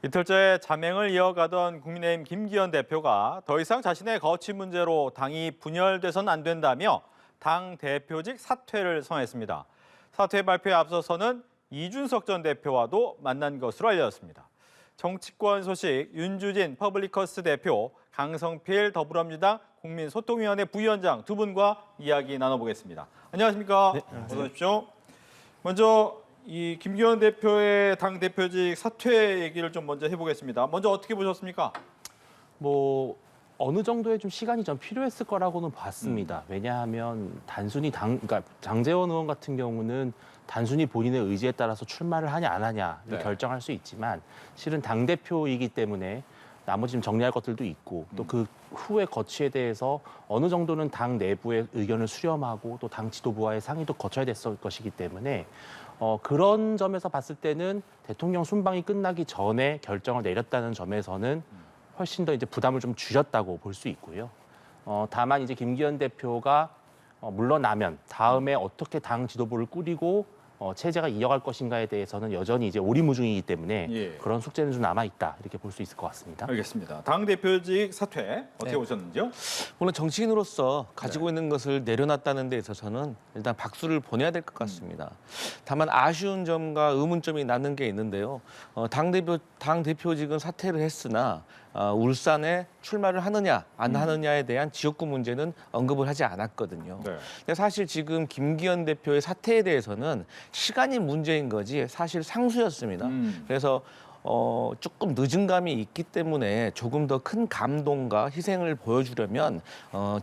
이틀째 자맹을 이어가던 국민의힘 김기현 대표가 더 이상 자신의 거취 문제로 당이 분열돼선 안 된다며 당 대표직 사퇴를 선언했습니다. 사퇴 발표에 앞서서는 이준석 전 대표와도 만난 것으로 알려졌습니다. 정치권 소식 윤주진 퍼블리커스 대표, 강성필 더불어민주당 국민소통위원회 부위원장 두 분과 이야기 나눠보겠습니다. 안녕하십니까? 네, 어서 오십시오. 먼저 이 김기현 대표의 당 대표직 사퇴 얘기를 좀 먼저 해보겠습니다. 먼저 어떻게 보셨습니까? 뭐 어느 정도의 좀 시간이 좀 필요했을 거라고는 봤습니다. 왜냐하면 단순히 그러니까 장제원 의원 같은 경우는 단순히 본인의 의지에 따라서 출마를 하냐 안 하냐를 결정할 수 있지만 실은 당 대표이기 때문에 나머지 좀 정리할 것들도 있고 또 그 후의 거취에 대해서 어느 정도는 당 내부의 의견을 수렴하고 또 당 지도부와의 상의도 거쳐야 됐을 것이기 때문에 그런 점에서 봤을 때는 대통령 순방이 끝나기 전에 결정을 내렸다는 점에서는 훨씬 더 이제 부담을 좀 줄였다고 볼 수 있고요. 다만 이제 김기현 대표가 물러나면 다음에 어떻게 당 지도부를 꾸리고 체제가 이어갈 것인가에 대해서는 여전히 이제 오리무중이기 때문에 그런 숙제는 좀 남아 있다 이렇게 볼 수 있을 것 같습니다. 알겠습니다. 당 대표직 사퇴 어떻게 보셨는지요? 물론 정치인으로서 가지고 있는 것을 내려놨다는 데 있어서는 일단 박수를 보내야 될 것 같습니다. 다만 아쉬운 점과 의문점이 남는 게 있는데요. 당 대표직은 사퇴를 했으나 울산에 출마를 하느냐 안 하느냐에 대한 지역구 문제는 언급을 하지 않았거든요. 근데 사실 지금 김기현 대표의 사퇴에 대해서는 시간이 문제인 거지 사실 상수였습니다. 그래서 조금 늦은 감이 있기 때문에 조금 더 큰 감동과 희생을 보여주려면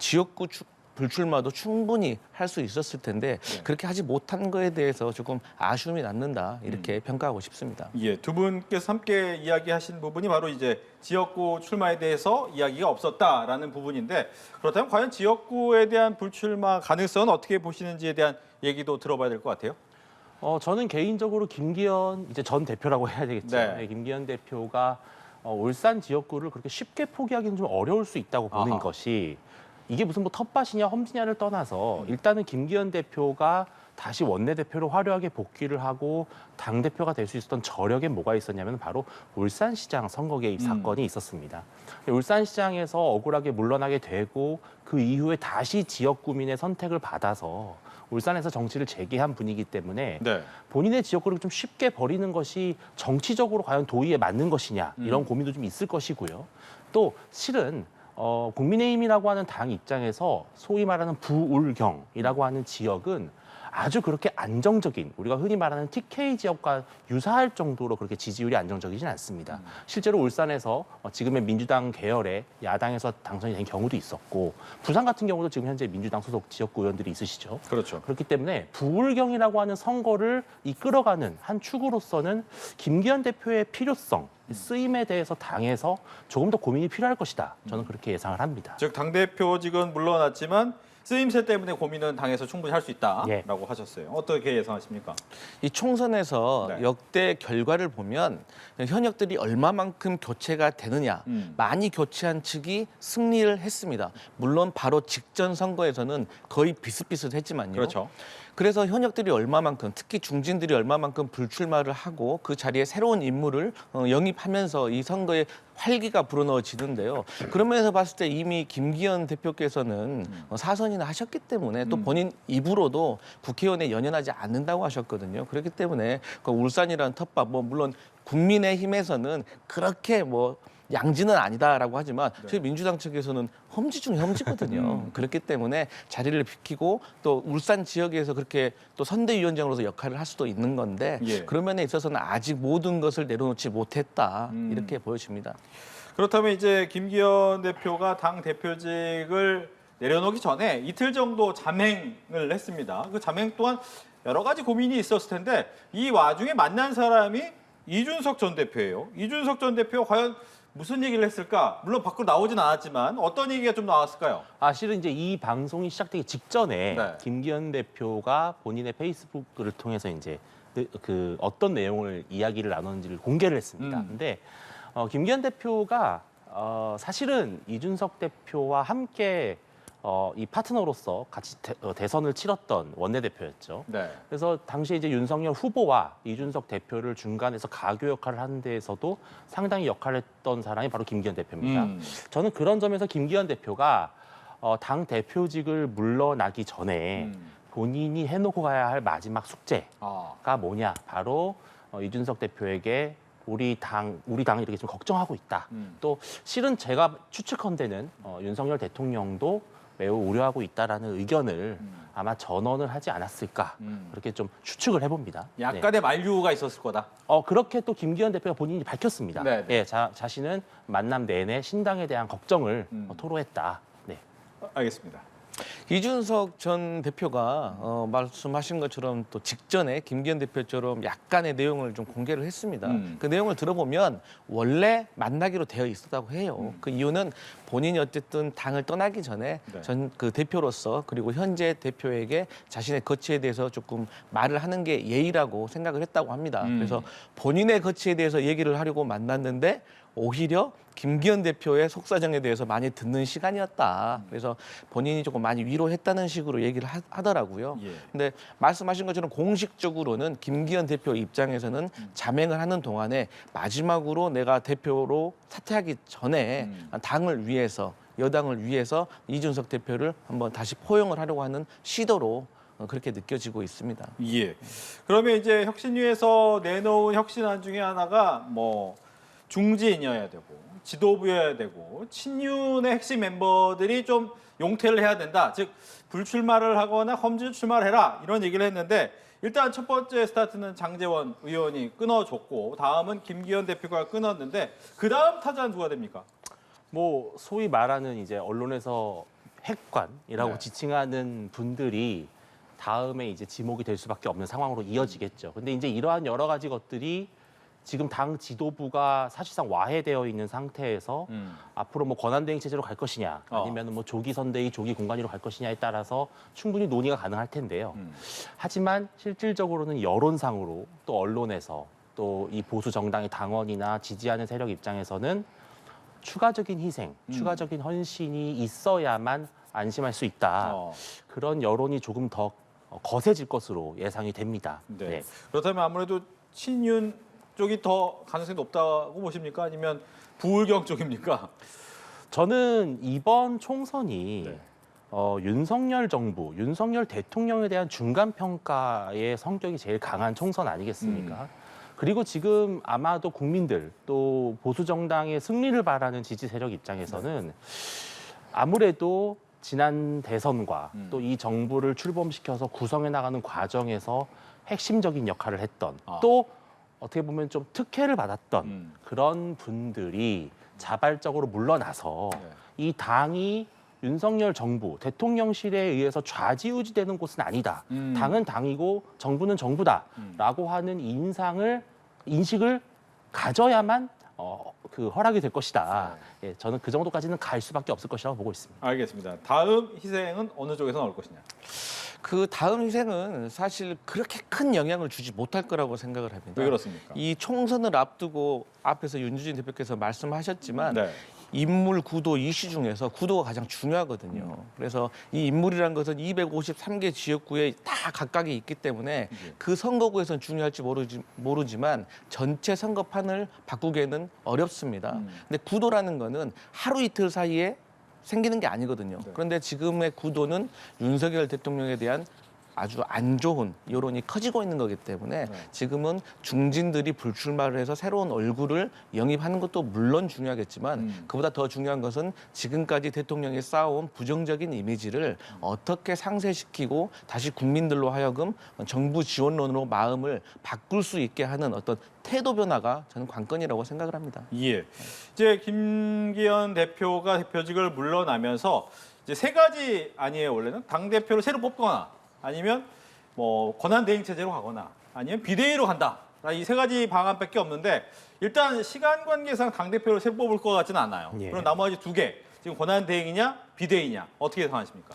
지역구 불출마도 충분히 할 수 있었을 텐데 그렇게 하지 못한 거에 대해서 조금 아쉬움이 남는다 이렇게 평가하고 싶습니다. 예, 두 분께서 함께 이야기하신 부분이 바로 이제 지역구 출마에 대해서 이야기가 없었다라는 부분인데 그렇다면 과연 지역구에 대한 불출마 가능성은 어떻게 보시는지에 대한 얘기도 들어봐야 될 것 같아요. 저는 개인적으로 김기현 이제 전 대표라고 해야 되겠죠. 네. 김기현 대표가 울산 지역구를 그렇게 쉽게 포기하기는 좀 어려울 수 있다고 보는 것이 이게 무슨 뭐 텃밭이냐 험지냐를 떠나서 일단은 김기현 대표가 다시 원내대표로 화려하게 복귀를 하고 당대표가 될 수 있었던 저력에 뭐가 있었냐면 바로 울산시장 선거 개입 사건이 있었습니다. 울산시장에서 억울하게 물러나게 되고 그 이후에 다시 지역구민의 선택을 받아서 울산에서 정치를 재개한 분이기 때문에 본인의 지역구를 좀 쉽게 버리는 것이 정치적으로 과연 도의에 맞는 것이냐 이런 고민도 좀 있을 것이고요. 또 실은 국민의힘이라고 하는 당 입장에서 소위 말하는 부울경이라고 하는 지역은 아주 그렇게 안정적인 우리가 흔히 말하는 TK 지역과 유사할 정도로 그렇게 지지율이 안정적이진 않습니다. 실제로 울산에서 지금의 민주당 계열의 야당에서 당선이 된 경우도 있었고 부산 같은 경우도 지금 현재 민주당 소속 지역구 의원들이 있으시죠. 그렇죠. 그렇기 때문에 부울경이라고 하는 선거를 이끌어가는 한 축으로서는 김기현 대표의 필요성, 쓰임에 대해서 당에서 조금 더 고민이 필요할 것이다. 저는 그렇게 예상을 합니다. 즉 당대표직은 물러났지만 쓰임새 때문에 고민은 당에서 충분히 할 수 있다라고 하셨어요. 어떻게 예상하십니까? 이 총선에서 역대 결과를 보면 현역들이 얼마만큼 교체가 되느냐 많이 교체한 측이 승리를 했습니다. 물론 바로 직전 선거에서는 거의 비슷비슷했지만요. 그렇죠. 그래서 현역들이 얼마만큼 특히 중진들이 얼마만큼 불출마를 하고 그 자리에 새로운 인물을 영입하면서 이 선거에 활기가 불어넣어지는데요. 그런 면에서 봤을 때 이미 김기현 대표께서는 사선이나 하셨기 때문에 또 본인 입으로도 국회의원에 연연하지 않는다고 하셨거든요. 그렇기 때문에 그 울산이라는 텃밭 물론 국민의힘에서는 그렇게 양지는 아니다라고 하지만 저희 민주당 측에서는 험지 중에 험지거든요. 그렇기 때문에 자리를 비키고 또 울산 지역에서 그렇게 또 선대위원장으로서 역할을 할 수도 있는 건데 그런 면에 있어서는 아직 모든 것을 내려놓지 못했다 이렇게 보여집니다. 그렇다면 이제 김기현 대표가 당 대표직을 내려놓기 전에 이틀 정도 자맹을 했습니다. 그 자맹 또한 여러 가지 고민이 있었을 텐데 이 와중에 만난 사람이 이준석 전 대표예요. 이준석 전 대표가 과연 무슨 얘기를 했을까? 물론 밖으로 나오진 않았지만 어떤 얘기가 좀 나왔을까요? 실은 이제 이 방송이 시작되기 직전에 김기현 대표가 본인의 페이스북을 통해서 이제 그 어떤 내용을 이야기를 나눴는지를 공개를 했습니다. 근데 김기현 대표가 사실은 이준석 대표와 함께 이 파트너로서 같이 대선을 치렀던 원내대표였죠. 네. 그래서 당시에 이제 윤석열 후보와 이준석 대표를 중간에서 가교 역할을 하는 데에서도 상당히 역할을 했던 사람이 바로 김기현 대표입니다. 저는 그런 점에서 김기현 대표가 당 대표직을 물러나기 전에 본인이 해놓고 가야 할 마지막 숙제가 뭐냐? 바로 이준석 대표에게 우리 당을 이렇게 좀 걱정하고 있다. 또 실은 제가 추측컨대는 윤석열 대통령도 매우 우려하고 있다라는 의견을 아마 전언을 하지 않았을까 그렇게 좀 추측을 해봅니다. 약간의 만류가 있었을 거다. 그렇게 또 김기현 대표가 본인이 밝혔습니다. 네, 네. 예, 자신은 만남 내내 신당에 대한 걱정을 토로했다. 네. 알겠습니다. 이준석 전 대표가 말씀하신 것처럼 또 직전에 김기현 대표처럼 약간의 내용을 좀 공개를 했습니다. 그 내용을 들어보면 원래 만나기로 되어 있었다고 해요. 그 이유는 본인이 어쨌든 당을 떠나기 전에 네. 전 그 대표로서 그리고 현재 대표에게 자신의 거취에 대해서 조금 말을 하는 게 예의라고 생각을 했다고 합니다. 그래서 본인의 거취에 대해서 얘기를 하려고 만났는데 오히려 김기현 대표의 속사정에 대해서 많이 듣는 시간이었다. 그래서 본인이 조금 많이 위로했다는 식으로 얘기를 하더라고요. 예. 근데 말씀하신 것처럼 공식적으로는 김기현 대표 입장에서는 자맹을 하는 동안에 마지막으로 내가 대표로 사퇴하기 전에 당을 위해서 여당을 위해서 이준석 대표를 한번 다시 포용을 하려고 하는 시도로 그렇게 느껴지고 있습니다. 예. 그러면 이제 혁신위에서 내놓은 혁신안 중에 하나가 뭐 중진이어야 되고 지도부여야 되고 친윤의 핵심 멤버들이 좀 용퇴를 해야 된다. 즉 불출마를 하거나 험지 출마를 해라 이런 얘기를 했는데 일단 첫 번째 스타트는 장제원 의원이 끊어줬고 다음은 김기현 대표가 끊었는데 그 다음 타자는 누가 됩니까? 뭐 소위 말하는 이제 언론에서 핵관이라고 네. 지칭하는 분들이 다음에 이제 지목이 될 수밖에 없는 상황으로 이어지겠죠. 근데 이제 이러한 여러 가지 것들이 지금 당 지도부가 사실상 와해되어 있는 상태에서 앞으로 뭐 권한대행 체제로 갈 것이냐 아니면 뭐 조기 선대위, 조기 공관위로 갈 것이냐에 따라서 충분히 논의가 가능할 텐데요. 하지만 실질적으로는 여론상으로 또 언론에서 또 이 보수 정당의 당원이나 지지하는 세력 입장에서는 추가적인 희생, 추가적인 헌신이 있어야만 안심할 수 있다. 그런 여론이 조금 더 거세질 것으로 예상이 됩니다. 네. 네. 그렇다면 아무래도 친윤 쪽이 더 가능성이 높다고 보십니까? 아니면 부울경 쪽입니까? 저는 이번 총선이 네. 윤석열 정부, 윤석열 대통령에 대한 중간 평가의 성격이 제일 강한 총선 아니겠습니까? 그리고 지금 아마도 국민들 또 보수 정당의 승리를 바라는 지지 세력 입장에서는 아무래도 지난 대선과 또 이 정부를 출범시켜서 구성해 나가는 과정에서 핵심적인 역할을 했던 또 어떻게 보면 좀 특혜를 받았던 그런 분들이 자발적으로 물러나서 이 당이 윤석열 정부, 대통령실에 의해서 좌지우지되는 곳은 아니다. 당은 당이고 정부는 정부다라고 하는 인식을 가져야만 그 허락이 될 것이다. 예, 저는 그 정도까지는 갈 수밖에 없을 것이라고 보고 있습니다. 알겠습니다. 다음 희생은 어느 쪽에서 나올 것이냐? 그 다음 희생은 사실 그렇게 큰 영향을 주지 못할 거라고 생각을 합니다. 왜 그렇습니까? 이 총선을 앞두고 앞에서 윤주진 대표께서 말씀하셨지만 네. 인물 구도 이슈 중에서 구도가 가장 중요하거든요. 그래서 이 인물이라는 것은 253개 지역구에 다 각각이 있기 때문에 그 선거구에서는 중요할지 모르지만 전체 선거판을 바꾸기에는 어렵습니다. 근데 구도라는 거는 하루 이틀 사이에 생기는 게 아니거든요. 그런데 지금의 구도는 윤석열 대통령에 대한 아주 안 좋은 여론이 커지고 있는 거기 때문에 지금은 중진들이 불출마를 해서 새로운 얼굴을 영입하는 것도 물론 중요하겠지만 그보다 더 중요한 것은 지금까지 대통령이 쌓아온 부정적인 이미지를 어떻게 상쇄시키고 다시 국민들로 하여금 정부 지원론으로 마음을 바꿀 수 있게 하는 어떤 태도 변화가 저는 관건이라고 생각을 합니다. 예. 이제 김기현 대표가 대표직을 물러나면서 이제 세 가지 아니에요, 원래는? 당 대표를 새로 뽑거나 아니면 뭐 권한 대행 체제로 가거나 아니면 비대위로 간다. 이 세 가지 방안밖에 없는데 일단 시간 관계상 당 대표를 새로 뽑을 것 같지는 않아요. 예. 그럼 나머지 두 개. 지금 권한 대행이냐, 비대위냐 어떻게 생각하십니까?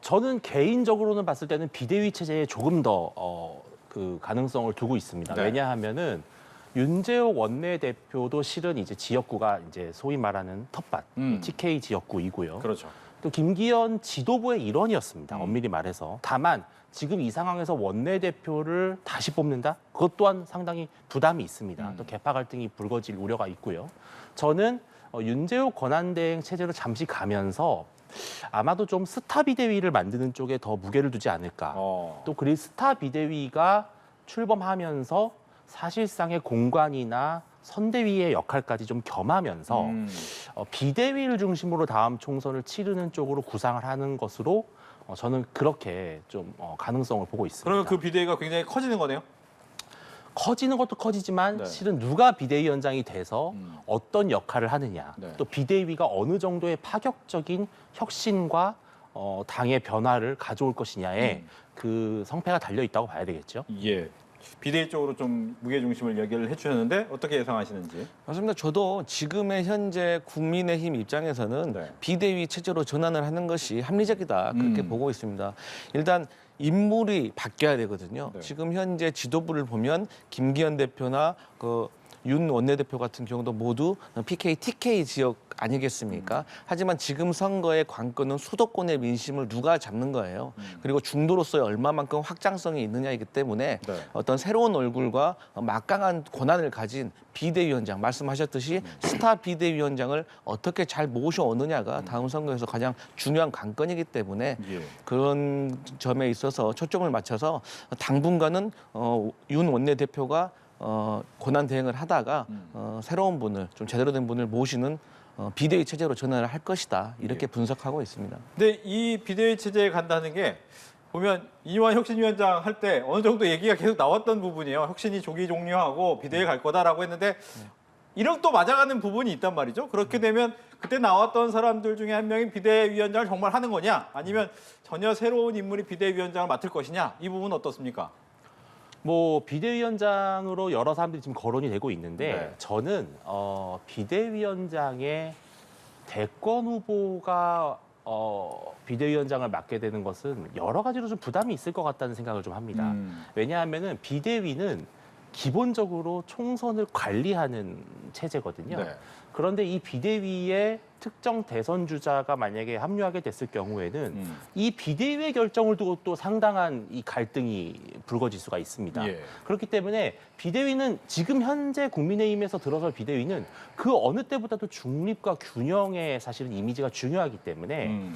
저는 개인적으로는 봤을 때는 비대위 체제에 조금 더 그 가능성을 두고 있습니다. 네. 왜냐하면은 윤재옥 원내대표도 실은 이제 지역구가 이제 소위 말하는 텃밭, TK 지역구이고요. 그렇죠. 또 김기현 지도부의 일원이었습니다. 엄밀히 말해서. 다만 지금 이 상황에서 원내대표를 다시 뽑는다? 그것 또한 상당히 부담이 있습니다. 또 계파 갈등이 불거질 우려가 있고요. 저는 윤재욱 권한대행 체제로 잠시 가면서 아마도 좀 스타 비대위를 만드는 쪽에 더 무게를 두지 않을까. 또 그리 스타 비대위가 출범하면서 사실상의 공관이나 선대위의 역할까지 좀 겸하면서 비대위를 중심으로 다음 총선을 치르는 쪽으로 구상을 하는 것으로 저는 그렇게 좀 가능성을 보고 있습니다. 그러면 그 비대위가 굉장히 커지는 거네요? 커지는 것도 커지지만 네. 실은 누가 비대위원장이 돼서 어떤 역할을 하느냐, 네. 또 비대위가 어느 정도의 파격적인 혁신과 당의 변화를 가져올 것이냐에 그 성패가 달려 있다고 봐야 되겠죠. 예. 비대위 쪽으로 좀 무게 중심을 얘기를 해주셨는데 어떻게 예상하시는지? 맞습니다. 저도 지금의 현재 국민의힘 입장에서는 네. 비대위 체제로 전환을 하는 것이 합리적이다 그렇게 보고 있습니다. 일단 인물이 바뀌어야 되거든요. 네. 지금 현재 지도부를 보면 김기현 대표나 윤 원내대표 같은 경우도 모두 PK, TK 지역 아니겠습니까? 하지만 지금 선거의 관건은 수도권의 민심을 누가 잡는 거예요. 그리고 중도로서의 얼마만큼 확장성이 있느냐이기 때문에 네. 어떤 새로운 얼굴과 막강한 권한을 가진 비대위원장, 말씀하셨듯이 스타 비대위원장을 어떻게 잘 모셔오느냐가 다음 선거에서 가장 중요한 관건이기 때문에 예. 그런 점에 있어서 초점을 맞춰서 당분간은 윤 원내대표가 권한 대행을 하다가 새로운 분을 좀 제대로 된 분을 모시는 비대위 체제로 전환을 할 것이다 이렇게 분석하고 있습니다. 근데 이 비대위 체제에 간다는 게 보면 이완 혁신위원장 할 때 어느 정도 얘기가 계속 나왔던 부분이에요. 혁신이 조기 종료하고 비대위 갈 거다라고 했는데 이런 또 맞아가는 부분이 있단 말이죠. 그렇게 되면 그때 나왔던 사람들 중에 한 명이 비대위원장을 정말 하는 거냐 아니면 전혀 새로운 인물이 비대위원장을 맡을 것이냐 이 부분은 어떻습니까? 뭐 비대위원장으로 여러 사람들이 지금 거론이 되고 있는데 네. 저는 비대위원장의 대권 후보가 비대위원장을 맡게 되는 것은 여러 가지로 좀 부담이 있을 것 같다는 생각을 좀 합니다. 왜냐하면은 비대위는 기본적으로 총선을 관리하는 체제거든요. 네. 그런데 이 비대위에 특정 대선 주자가 만약에 합류하게 됐을 경우에는 이 비대위의 결정을 두고 또 상당한 이 갈등이 불거질 수가 있습니다. 예. 그렇기 때문에 비대위는 지금 현재 국민의힘에서 들어설 비대위는 그 어느 때보다도 중립과 균형의 사실은 이미지가 중요하기 때문에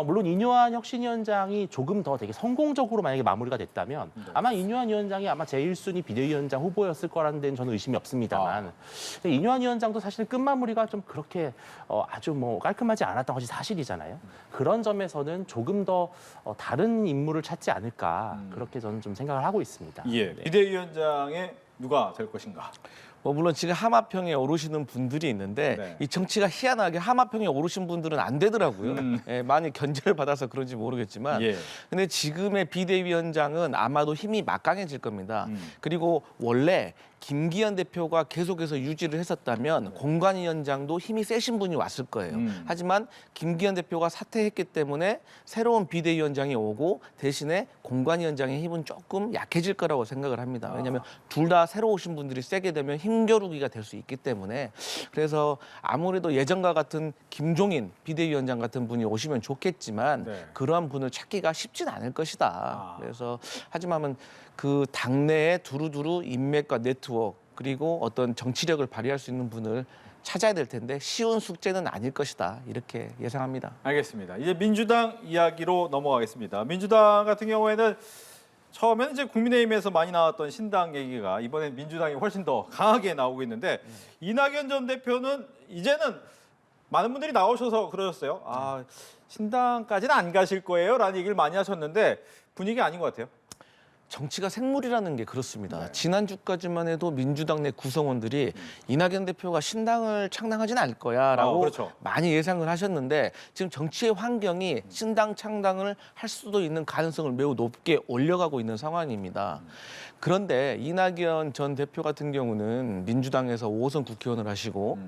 물론 인요한 혁신위원장이 조금 더 되게 성공적으로 만약에 마무리가 됐다면 아마 인요한 위원장이 아마 제1순위 비대위원장 후보였을 거라는 데는 저는 의심이 없습니다만 인요한 위원장도 사실 끝마무리가 좀 그렇게 아주 뭐 깔끔하지 않았던 것이 사실이잖아요. 그런 점에서는 조금 더 다른 인물을 찾지 않을까 그렇게 저는 좀 생각을 하고 있습니다. 예. 네. 비대위원장의 누가 될 것인가? 물론 지금 하마평에 오르시는 분들이 있는데 네. 이 정치가 희한하게 하마평에 오르신 분들은 안 되더라고요. 예, 많이 견제를 받아서 그런지 모르겠지만 예. 근데 지금의 비대위원장은 아마도 힘이 막강해질 겁니다. 그리고 원래 김기현 대표가 계속해서 유지를 했었다면 공관위원장도 힘이 세신 분이 왔을 거예요. 하지만 김기현 대표가 사퇴했기 때문에 새로운 비대위원장이 오고 대신에 공관위원장의 힘은 조금 약해질 거라고 생각을 합니다. 왜냐하면 둘 다 새로 오신 분들이 세게 되면 힘겨루기가 될 수 있기 때문에 그래서 아무래도 예전과 같은 김종인 비대위원장 같은 분이 오시면 좋겠지만 네. 그러한 분을 찾기가 쉽진 않을 것이다. 그래서 하지만 그 당내에 두루두루 인맥과 네트워크 그리고 어떤 정치력을 발휘할 수 있는 분을 찾아야 될 텐데 쉬운 숙제는 아닐 것이다. 이렇게 예상합니다. 알겠습니다. 이제 민주당 이야기로 넘어가겠습니다. 민주당 같은 경우에는 처음에는 이제 국민의힘에서 많이 나왔던 신당 얘기가 이번엔 민주당이 훨씬 더 강하게 나오고 있는데 이낙연 전 대표는 이제는 많은 분들이 나오셔서 그러셨어요. 아, 신당까지는 안 가실 거예요라는 얘기를 많이 하셨는데 분위기 아닌 것 같아요. 정치가 생물이라는 게 그렇습니다. 지난주까지만 해도 민주당 내 구성원들이 이낙연 대표가 신당을 창당하지는 않을 거야라고 그렇죠. 많이 예상을 하셨는데 지금 정치의 환경이 신당 창당을 할 수도 있는 가능성을 매우 높게 올려가고 있는 상황입니다. 그런데 이낙연 전 대표 같은 경우는 민주당에서 5선 국회의원을 하시고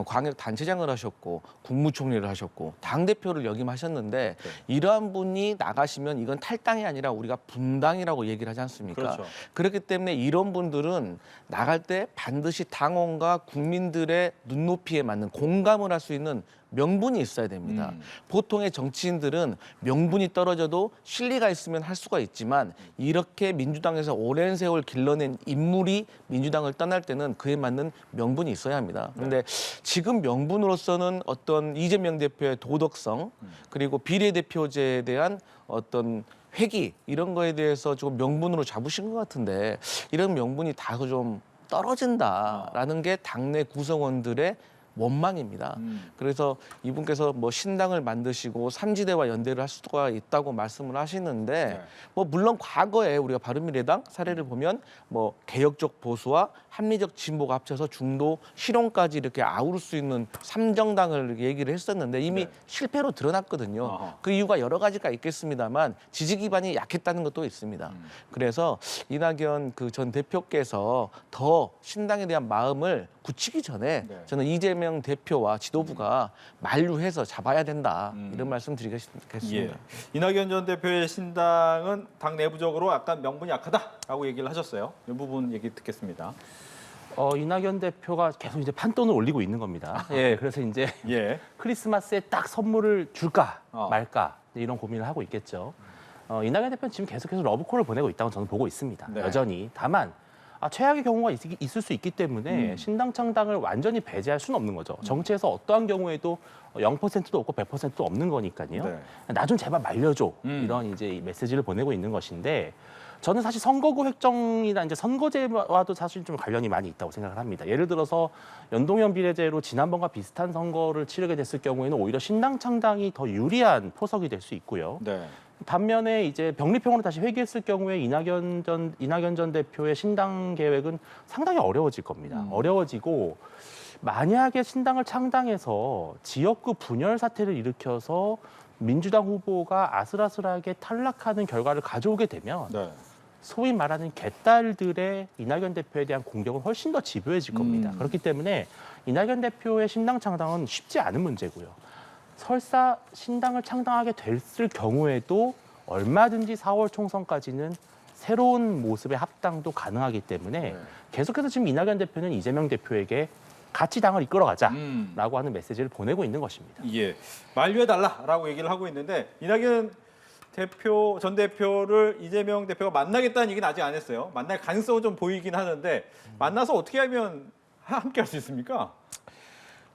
광역 단체장을 하셨고 국무총리를 하셨고 당 대표를 역임하셨는데 이러한 분이 나가시면 이건 탈당이 아니라 우리가 분당이라고 얘기를 하지 않습니까? 그렇죠. 그렇기 때문에 이런 분들은 나갈 때 반드시 당원과 국민들의 눈높이에 맞는 공감을 할 수 있는 명분이 있어야 됩니다. 보통의 정치인들은 명분이 떨어져도 실리가 있으면 할 수가 있지만 이렇게 민주당에서 오랜 세월 길러낸 인물이 민주당을 떠날 때는 그에 맞는 명분이 있어야 합니다. 그런데 지금 명분으로서는 어떤 이재명 대표의 도덕성 그리고 비례대표제에 대한 어떤 회기 이런 거에 대해서 조금 명분으로 잡으신 것 같은데 이런 명분이 다 좀 떨어진다라는 게 당내 구성원들의 원망입니다. 그래서 이분께서 뭐 신당을 만드시고 삼지대와 연대를 할 수가 있다고 말씀을 하시는데 네. 뭐 물론 과거에 우리가 바른미래당 사례를 보면 뭐 개혁적 보수와 합리적 진보가 합쳐서 중도 실용까지 이렇게 아우를 수 있는 삼정당을 얘기를 했었는데 이미 네. 실패로 드러났거든요. 어허. 그 이유가 여러 가지가 있겠습니다만 지지 기반이 약했다는 것도 있습니다. 그래서 이낙연 그 전 대표께서 더 신당에 대한 마음을 굳히기 전에 네. 저는 이재명 대표와 지도부가 만류해서 잡아야 된다 이런 말씀 드리겠습니다. 예. 이낙연 전 대표의 신당은 당 내부적으로 약간 명분이 약하다라고 얘기를 하셨어요. 이 부분 얘기 듣겠습니다. 이낙연 대표가 계속 이제 판돈을 올리고 있는 겁니다. 예, 그래서 이제 예. 크리스마스에 딱 선물을 줄까 어. 말까 이런 고민을 하고 있겠죠. 이낙연 대표는 지금 계속해서 러브콜을 보내고 있다고 저는 보고 있습니다. 네. 여전히. 다만 최악의 경우가 있을 수 있기 때문에 신당 창당을 완전히 배제할 수는 없는 거죠. 정치에서 어떠한 경우에도 0%도 없고 100%도 없는 거니까요. 네. 나 좀 제발 말려줘. 이런 이제 메시지를 보내고 있는 것인데 저는 사실 선거구 획정이나 이제 선거제와도 사실 좀 관련이 많이 있다고 생각을 합니다. 예를 들어서 연동형 비례제로 지난번과 비슷한 선거를 치르게 됐을 경우에는 오히려 신당 창당이 더 유리한 포석이 될 수 있고요. 네. 반면에 이제 병리평으로 다시 회귀했을 경우에 이낙연 전 대표의 신당 계획은 상당히 어려워질 겁니다. 어려워지고 만약에 신당을 창당해서 지역구 분열 사태를 일으켜서 민주당 후보가 아슬아슬하게 탈락하는 결과를 가져오게 되면 네. 소위 말하는 개딸들의 이낙연 대표에 대한 공격은 훨씬 더 집요해질 겁니다. 그렇기 때문에 이낙연 대표의 신당 창당은 쉽지 않은 문제고요. 설사 신당을 창당하게 됐을 경우에도 얼마든지 4월 총선까지는 새로운 모습의 합당도 가능하기 때문에 계속해서 지금 이낙연 대표는 이재명 대표에게 같이 당을 이끌어가자라고 하는 메시지를 보내고 있는 것입니다. 예. 만류해달라라고 얘기를 하고 있는데 이낙연 전 대표를 이재명 대표가 만나겠다는 얘기는 아직 안 했어요. 만날 가능성은 좀 보이긴 하는데 만나서 어떻게 하면 함께 할 수 있습니까?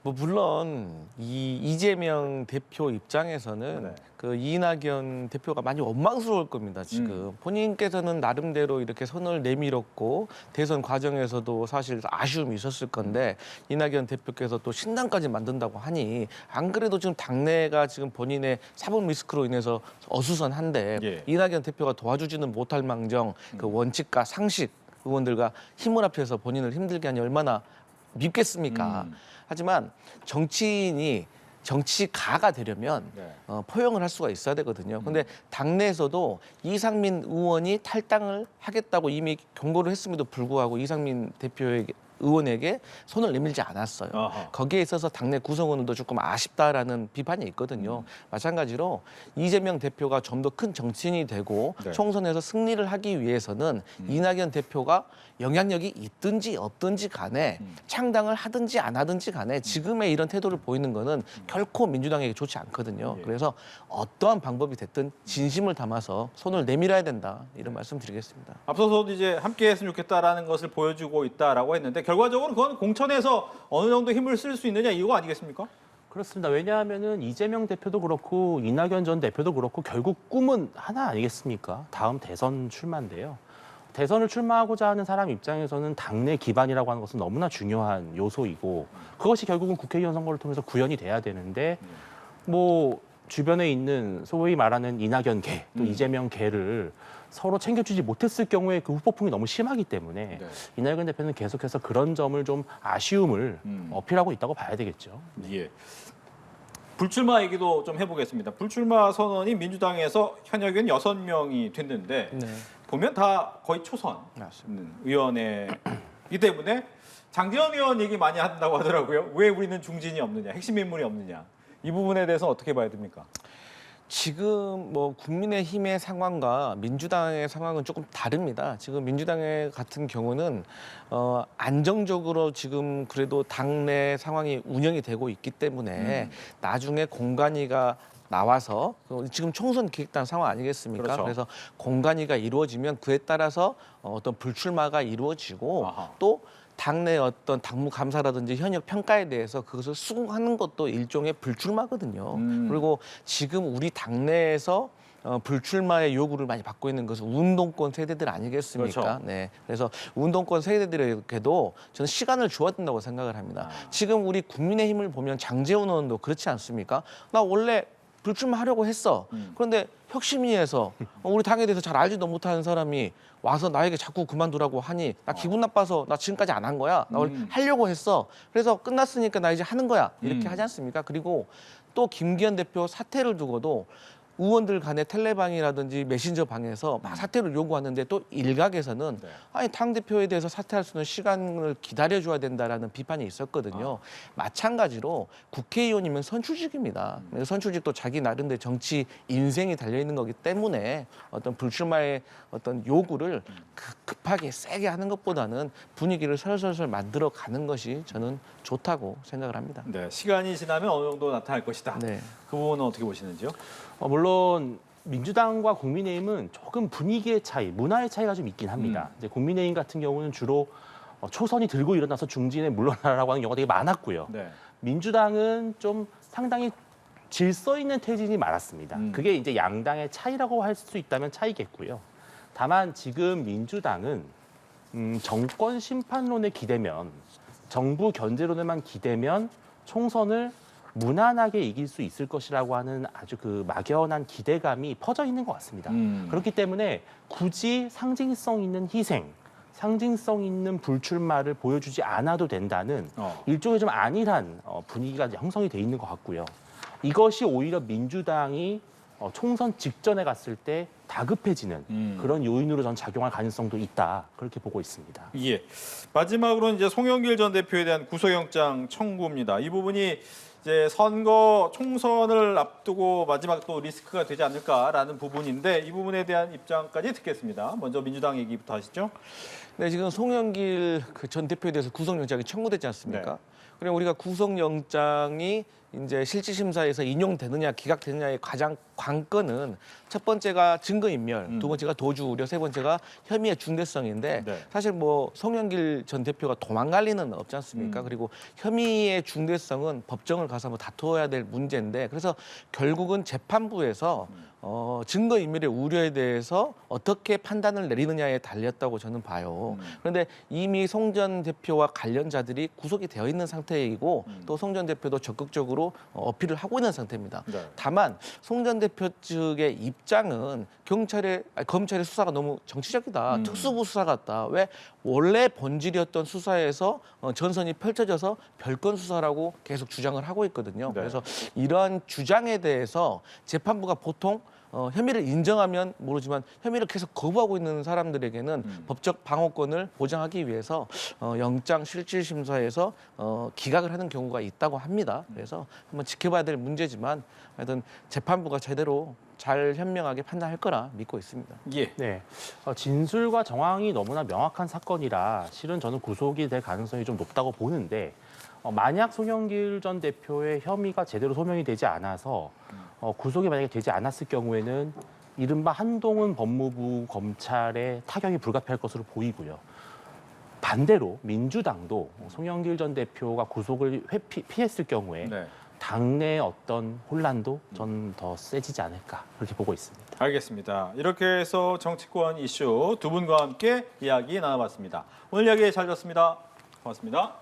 뭐 물론 이 이재명 대표 입장에서는 네. 그 이낙연 대표가 많이 원망스러울 겁니다. 지금 본인께서는 나름대로 이렇게 손을 내밀었고 대선 과정에서도 사실 아쉬움이 있었을 건데 이낙연 대표께서 또 신당까지 만든다고 하니 안 그래도 지금 당내가 지금 본인의 사법 리스크로 인해서 어수선한데 예. 이낙연 대표가 도와주지는 못할 망정 그 원칙과 상식 의원들과 힘을 합해서 본인을 힘들게 하니 얼마나 밉겠습니까? 하지만 정치인이 정치가가 되려면 네. 포용을 할 수가 있어야 되거든요. 근데 당내에서도 이상민 의원이 탈당을 하겠다고 이미 경고를 했음에도 불구하고 이상민 의원에게 손을 내밀지 않았어요. 어허. 거기에 있어서 당내 구성원도 조금 아쉽다라는 비판이 있거든요. 마찬가지로 이재명 대표가 좀 더 큰 정치인이 되고 네. 총선에서 승리를 하기 위해서는 이낙연 대표가 영향력이 있든지 없든지 간에 창당을 하든지 안 하든지 간에 지금의 이런 태도를 보이는 거는 결코 민주당에게 좋지 않거든요. 예. 그래서 어떠한 방법이 됐든 진심을 담아서 손을 내밀어야 된다. 이런 말씀 드리겠습니다. 앞서서도 이제 함께 했으면 좋겠다라는 것을 보여주고 있다라고 했는데 결과적으로 그건 공천에서 어느 정도 힘을 쓸 수 있느냐 이거 아니겠습니까? 그렇습니다. 왜냐하면은 이재명 대표도 그렇고 이낙연 전 대표도 그렇고 결국 꿈은 하나 아니겠습니까? 다음 대선 출마인데요. 대선을 출마하고자 하는 사람 입장에서는 당내 기반이라고 하는 것은 너무나 중요한 요소이고 그것이 결국은 국회의원 선거를 통해서 구현이 돼야 되는데 뭐 주변에 있는 소위 말하는 이낙연계 또 이재명계를 서로 챙겨주지 못했을 경우에 그 후폭풍이 너무 심하기 때문에 네. 이낙연 대표는 계속해서 그런 점을 좀 아쉬움을 어필하고 있다고 봐야 되겠죠. 예. 불출마 얘기도 좀 해보겠습니다. 불출마 선언이 민주당에서 현역 의원 6명이 됐는데 네. 보면 다 거의 초선 맞습니다. 의원이기 때문에 장제원 의원 얘기 많이 한다고 하더라고요. 왜 우리는 중진이 없느냐, 핵심 인물이 없느냐. 이 부분에 대해서 어떻게 봐야 됩니까? 지금 뭐 국민의힘의 상황과 민주당의 상황은 조금 다릅니다. 지금 민주당의 같은 경우는 안정적으로 지금 그래도 당내 상황이 운영이 되고 있기 때문에 나중에 공관위가 나와서 지금 총선 기획단 상황 아니겠습니까? 그렇죠. 그래서 공관위가 이루어지면 그에 따라서 어떤 불출마가 이루어지고 아하. 또 당내 어떤 당무 감사라든지 현역 평가에 대해서 그것을 수긍하는 것도 일종의 불출마거든요. 그리고 지금 우리 당내에서 불출마의 요구를 많이 받고 있는 것은 운동권 세대들 아니겠습니까? 그렇죠. 네. 그래서 운동권 세대들에게도 저는 시간을 줘야 된다고 생각을 합니다. 지금 우리 국민의힘을 보면 장제원 의원도 그렇지 않습니까? 나 원래 불출마하려고 했어. 그런데 혁신위에서 우리 당에 대해서 잘 알지도 못하는 사람이 와서 나에게 자꾸 그만두라고 하니 나 기분 나빠서 나 지금까지 안 한 거야. 나 원래 하려고 했어. 그래서 끝났으니까 나 이제 하는 거야. 이렇게 하지 않습니까? 그리고 또 김기현 대표 사퇴를 두고도 의원들 간의 텔레방이라든지 메신저 방에서 막 사퇴를 요구하는데 또 일각에서는 네. 아니 당대표에 대해서 사퇴할 수 있는 시간을 기다려줘야 된다라는 비판이 있었거든요. 마찬가지로 국회의원이면 선출직입니다. 선출직도 자기 나름대로 정치 인생이 달려있는 거기 때문에 어떤 불출마의 어떤 요구를 급하게 세게 하는 것보다는 분위기를 설설설 만들어가는 것이 저는 좋다고 생각을 합니다. 네, 시간이 지나면 어느 정도 나타날 것이다. 네. 그 부분은 어떻게 보시는지요? 물론 민주당과 국민의힘은 조금 분위기의 차이, 문화의 차이가 좀 있긴 합니다. 이제 국민의힘 같은 경우는 주로 초선이 들고 일어나서 중진에 물러나라고 하는 경우가 되게 많았고요. 네. 민주당은 좀 상당히 질서 있는 퇴진이 많았습니다. 그게 이제 양당의 차이라고 할 수 있다면 차이겠고요. 다만 지금 민주당은 정권 심판론에 기대면, 정부 견제론에만 기대면 총선을 무난하게 이길 수 있을 것이라고 하는 아주 그 막연한 기대감이 퍼져 있는 것 같습니다. 그렇기 때문에 굳이 상징성 있는 희생, 상징성 있는 불출마를 보여주지 않아도 된다는 일종의 좀 안일한 분위기가 이제 형성이 돼 있는 것 같고요. 이것이 오히려 민주당이 총선 직전에 갔을 때 다급해지는 그런 요인으로 전 작용할 가능성도 있다, 그렇게 보고 있습니다. 예. 마지막으로 이제 송영길 전 대표에 대한 구속영장 청구입니다. 이 부분이 이제 선거 총선을 앞두고 마지막 또 리스크가 되지 않을까라는 부분인데 이 부분에 대한 입장까지 듣겠습니다. 먼저 민주당 얘기부터 하시죠. 네, 지금 송영길 전 대표에 대해서 구속영장이 청구됐지 않습니까? 네. 그리고 우리가 구속영장이 이제 실질심사에서 인용되느냐 기각되느냐의 가장 관건은 첫 번째가 증거인멸, 두 번째가 도주 우려, 세 번째가 혐의의 중대성인데 네. 사실 뭐 송영길 전 대표가 도망갈 리는 없지 않습니까? 그리고 혐의의 중대성은 법정을 가서 뭐 다투어야 될 문제인데 그래서 결국은 재판부에서 증거인멸의 우려에 대해서 어떻게 판단을 내리느냐에 달렸다고 저는 봐요. 그런데 이미 송 전 대표와 관련자들이 구속이 되어 있는 상태이고 또 송 전 대표도 적극적으로 어필을 하고 있는 상태입니다. 네. 다만 송 전 대표 측의 입장은 검찰의 수사가 너무 정치적이다. 특수부 수사 같다. 왜 원래 본질이었던 수사에서 전선이 펼쳐져서 별건 수사라고 계속 주장을 하고 있거든요. 네. 그래서 이러한 주장에 대해서 재판부가 보통 혐의를 인정하면 모르지만 혐의를 계속 거부하고 있는 사람들에게는 법적 방어권을 보장하기 위해서 영장 실질심사에서 기각을 하는 경우가 있다고 합니다. 그래서 한번 지켜봐야 될 문제지만 하여튼 재판부가 제대로 잘 현명하게 판단할 거라 믿고 있습니다. 예. 네, 진술과 정황이 너무나 명확한 사건이라 실은 저는 구속이 될 가능성이 좀 높다고 보는데 만약 송영길 전 대표의 혐의가 제대로 소명이 되지 않아서 구속이 만약에 되지 않았을 경우에는 이른바 한동훈 법무부 검찰의 타격이 불가피할 것으로 보이고요. 반대로 민주당도 송영길 전 대표가 구속을 피했을 경우에 네. 당내 어떤 혼란도 전 더 세지지 않을까, 그렇게 보고 있습니다. 알겠습니다. 이렇게 해서 정치권 이슈 두 분과 함께 이야기 나눠봤습니다. 오늘 이야기 잘 들었습니다. 고맙습니다.